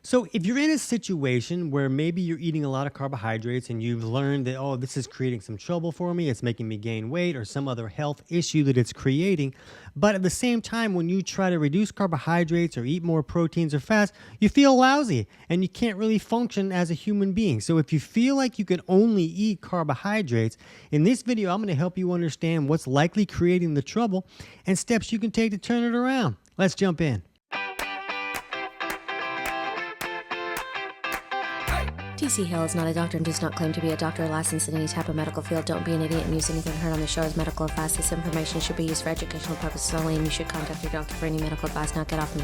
So, if you're in a situation where maybe you're eating a lot of carbohydrates and you've learned that, oh, this is creating some trouble for me, it's making me gain weight or some other health issue that it's creating, but at the same time, when you try to reduce carbohydrates or eat more proteins or fats, you feel lousy and you can't really function as a human being. So, if you feel like you can only eat carbohydrates, in this video, I'm going to help you understand what's likely creating the trouble and steps you can take to turn it around. Let's jump in. TC Hale is not a doctor and does not claim to be a doctor or licensed in any type of medical field. Don't be an idiot and use anything heard on the show as medical advice. This information should be used for educational purposes only, and you should contact your doctor for any medical advice. Now get off me.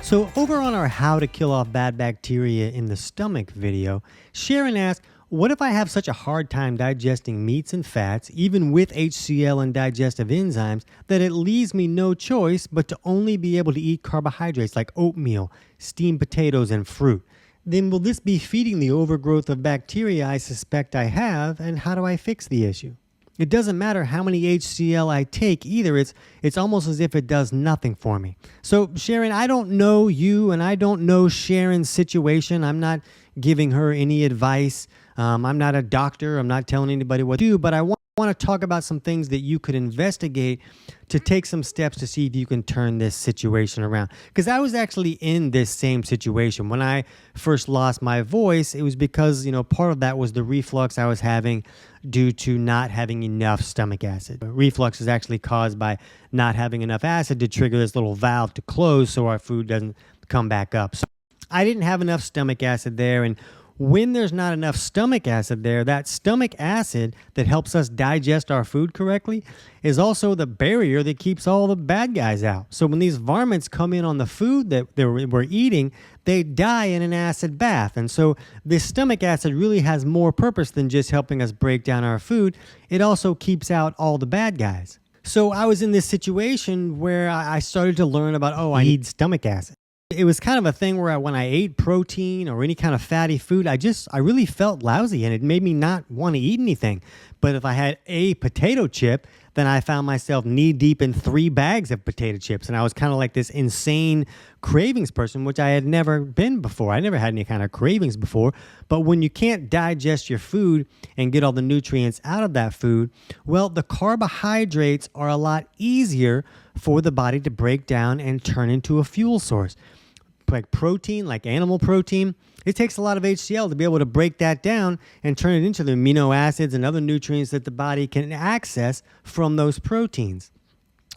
So over on our How to Kill Off Bad Bacteria in the Stomach video, Sharon asked, what if I have such a hard time digesting meats and fats, even with HCl and digestive enzymes, that it leaves me no choice but to only be able to eat carbohydrates like oatmeal, steamed potatoes, and fruit? Then will this be feeding the overgrowth of bacteria I suspect I have, and how do I fix the issue? It doesn't matter how many HCl I take either, it's almost as if it does nothing for me. So Sharon, I don't know you and I don't know Sharon's situation. I'm not giving her any advice. I'm not a doctor. I'm not telling anybody what to do, but I want to talk about some things that you could investigate to take some steps to see if you can turn this situation around. Because I was actually in this same situation. When I first lost my voice, it was because, part of that was the reflux I was having due to not having enough stomach acid. Reflux is actually caused by not having enough acid to trigger this little valve to close so our food doesn't come back up. So I didn't have enough stomach acid there, and when there's not enough stomach acid there, that stomach acid that helps us digest our food correctly is also the barrier that keeps all the bad guys out. So when these varmints come in on the food that we're eating, they die in an acid bath. And so this stomach acid really has more purpose than just helping us break down our food. It also keeps out all the bad guys. So I was in this situation where I started to learn about, I need stomach acid. It was kind of a thing where when I ate protein or any kind of fatty food, I really felt lousy and it made me not want to eat anything. But if I had a potato chip, then I found myself knee deep in 3 bags of potato chips. And I was kind of like this insane cravings person, which I had never been before. I never had any kind of cravings before. But when you can't digest your food and get all the nutrients out of that food, well, the carbohydrates are a lot easier for the body to break down and turn into a fuel source. Like protein, like animal protein, it takes a lot of HCl to be able to break that down and turn it into the amino acids and other nutrients that the body can access from those proteins.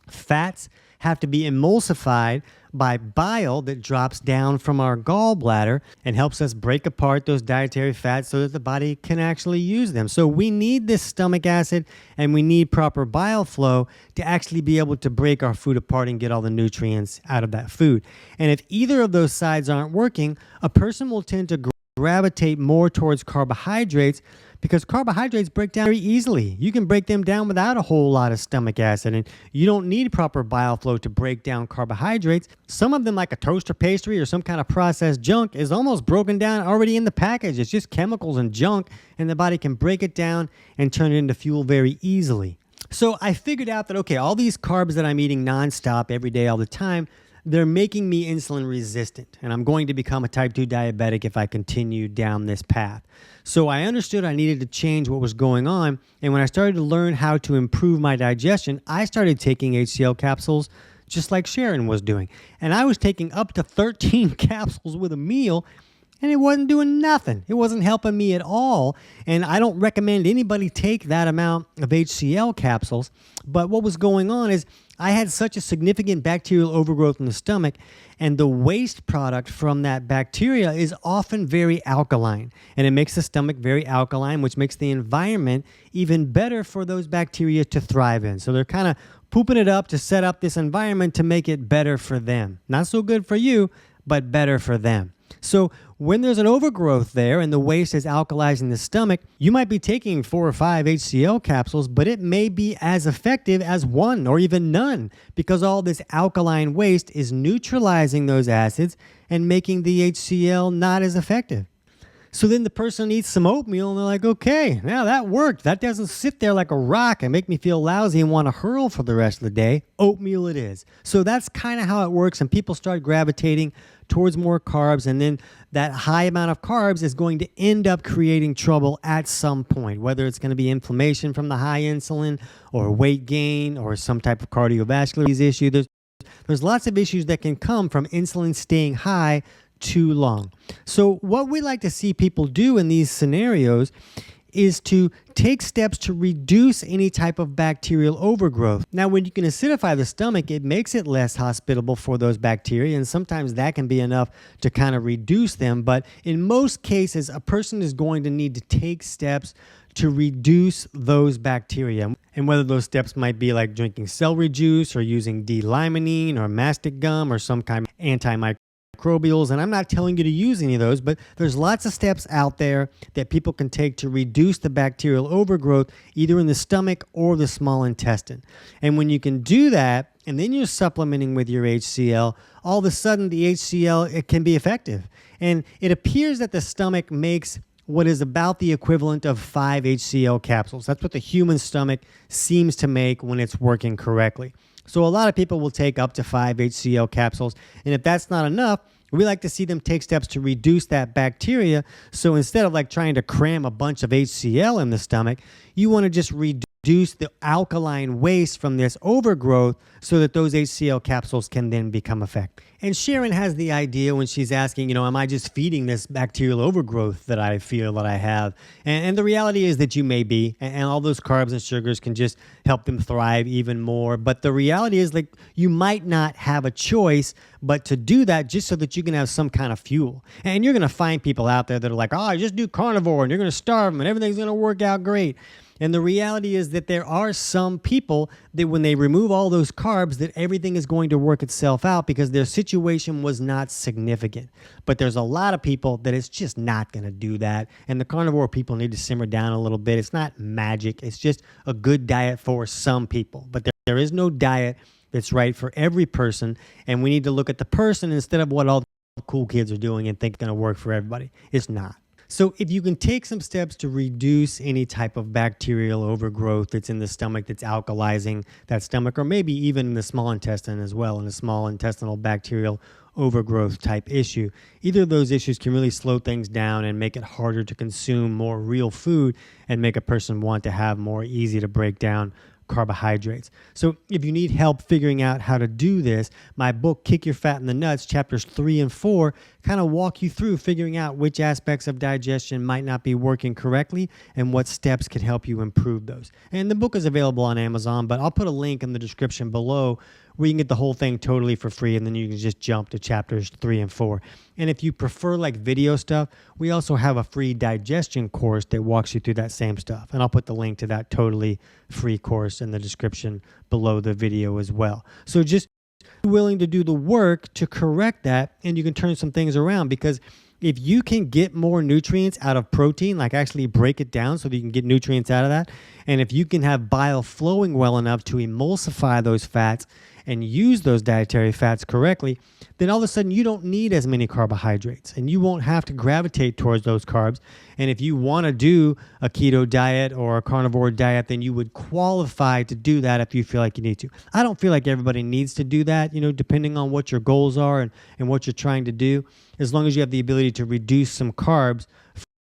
Fats have to be emulsified by bile that drops down from our gallbladder and helps us break apart those dietary fats so that the body can actually use them. So we need this stomach acid and we need proper bile flow to actually be able to break our food apart and get all the nutrients out of that food. And if either of those sides aren't working, a person will tend to gravitate more towards carbohydrates because carbohydrates break down very easily. You can break them down without a whole lot of stomach acid, and you don't need proper bile flow to break down carbohydrates. Some of them, like a toaster pastry or some kind of processed junk, is almost broken down already in the package. It's just chemicals and junk, and the body can break it down and turn it into fuel very easily. So I figured out that, all these carbs that I'm eating nonstop every day all the time, they're making me insulin resistant, and I'm going to become a type 2 diabetic if I continue down this path. So I understood I needed to change what was going on, and when I started to learn how to improve my digestion, I started taking HCl capsules just like Sharon was doing. And I was taking up to 13 capsules with a meal, and it wasn't doing nothing. It wasn't helping me at all. And I don't recommend anybody take that amount of HCl capsules. But what was going on is I had such a significant bacterial overgrowth in the stomach, and the waste product from that bacteria is often very alkaline. And it makes the stomach very alkaline, which makes the environment even better for those bacteria to thrive in. So they're kind of pooping it up to set up this environment to make it better for them. Not so good for you, but better for them. So when there's an overgrowth there and the waste is alkalizing the stomach, you might be taking 4 or 5 HCl capsules, but it may be as effective as 1 or even none because all this alkaline waste is neutralizing those acids and making the HCl not as effective. So then the person eats some oatmeal and they're like, okay, now that worked. That doesn't sit there like a rock and make me feel lousy and want to hurl for the rest of the day. Oatmeal it is. So that's kind of how it works, and people start gravitating towards more carbs, and then that high amount of carbs is going to end up creating trouble at some point, whether it's going to be inflammation from the high insulin or weight gain or some type of cardiovascular issue. There's lots of issues that can come from insulin staying high too long. So what we like to see people do in these scenarios is to take steps to reduce any type of bacterial overgrowth. Now, when you can acidify the stomach, it makes it less hospitable for those bacteria, and sometimes that can be enough to kind of reduce them. But in most cases, a person is going to need to take steps to reduce those bacteria. And whether those steps might be like drinking celery juice or using D-limonene or mastic gum or some kind of antimicrobials. And I'm not telling you to use any of those, but there's lots of steps out there that people can take to reduce the bacterial overgrowth either in the stomach or the small intestine. And when you can do that, and then you're supplementing with your HCl, all of a sudden the HCl, it can be effective. And it appears that the stomach makes what is about the equivalent of 5 HCl capsules. That's what the human stomach seems to make when it's working correctly. So a lot of people will take up to 5 HCl capsules, and if that's not enough, we like to see them take steps to reduce that bacteria. So instead of like trying to cram a bunch of HCl in the stomach, you want to just reduce the alkaline waste from this overgrowth so that those HCl capsules can then become effective. And Sharon has the idea when she's asking, am I just feeding this bacterial overgrowth that I feel that I have? And the reality is that you may be, and all those carbs and sugars can just help them thrive even more. But the reality is like you might not have a choice but to do that just so that you can have some kind of fuel. And you're going to find people out there that are like, I just do carnivore and you're going to starve them and everything's going to work out great. And the reality is that there are some people that when they remove all those carbs, that everything is going to work itself out because their situation was not significant. But there's a lot of people that it's just not going to do that. And the carnivore people need to simmer down a little bit. It's not magic. It's just a good diet for some people. But there is no diet that's right for every person. And we need to look at the person instead of what all the cool kids are doing and think it's going to work for everybody. It's not. So if you can take some steps to reduce any type of bacterial overgrowth that's in the stomach that's alkalizing that stomach, or maybe even in the small intestine as well, in a small intestinal bacterial overgrowth type issue, either of those issues can really slow things down and make it harder to consume more real food and make a person want to have more easy to break down carbohydrates. So if you need help figuring out how to do this, my book, Kick Your Fat in the Nuts, chapters 3 and 4, kind of walk you through figuring out which aspects of digestion might not be working correctly and what steps can help you improve those. And the book is available on Amazon, but I'll put a link in the description below where you can get the whole thing totally for free, and then you can just jump to chapters 3 and 4. And if you prefer like video stuff, we also have a free digestion course that walks you through that same stuff. And I'll put the link to that totally free course in the description below the video as well. So just be willing to do the work to correct that, and you can turn some things around, because if you can get more nutrients out of protein, like actually break it down so that you can get nutrients out of that, and if you can have bile flowing well enough to emulsify those fats and use those dietary fats correctly, then all of a sudden you don't need as many carbohydrates and you won't have to gravitate towards those carbs. And if you want to do a keto diet or a carnivore diet, then you would qualify to do that if you feel like you need to. I don't feel like everybody needs to do that, depending on what your goals are and what you're trying to do, as long as you have the ability to reduce some carbs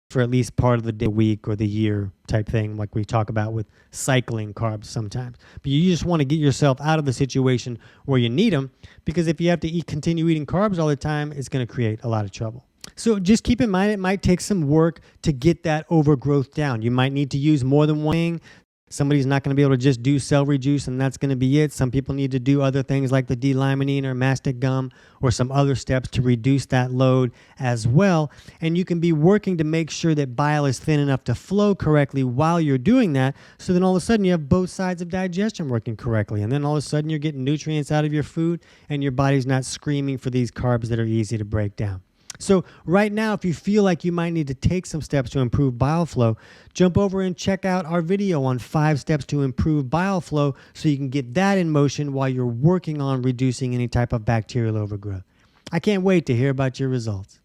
for at least part of the day, week, or the year type thing, like we talk about with cycling carbs sometimes. But you just want to get yourself out of the situation where you need them, because if you have to continue eating carbs all the time, it's going to create a lot of trouble. So just keep in mind, it might take some work to get that overgrowth down. You might need to use more than one thing. Somebody's not going to be able to just do celery juice and that's going to be it. Some people need to do other things like the D-limonene or mastic gum or some other steps to reduce that load as well. And you can be working to make sure that bile is thin enough to flow correctly while you're doing that. So then all of a sudden you have both sides of digestion working correctly. And then all of a sudden you're getting nutrients out of your food and your body's not screaming for these carbs that are easy to break down. So right now, if you feel like you might need to take some steps to improve bile flow, jump over and check out our video on 5 steps to improve bile flow so you can get that in motion while you're working on reducing any type of bacterial overgrowth. I can't wait to hear about your results.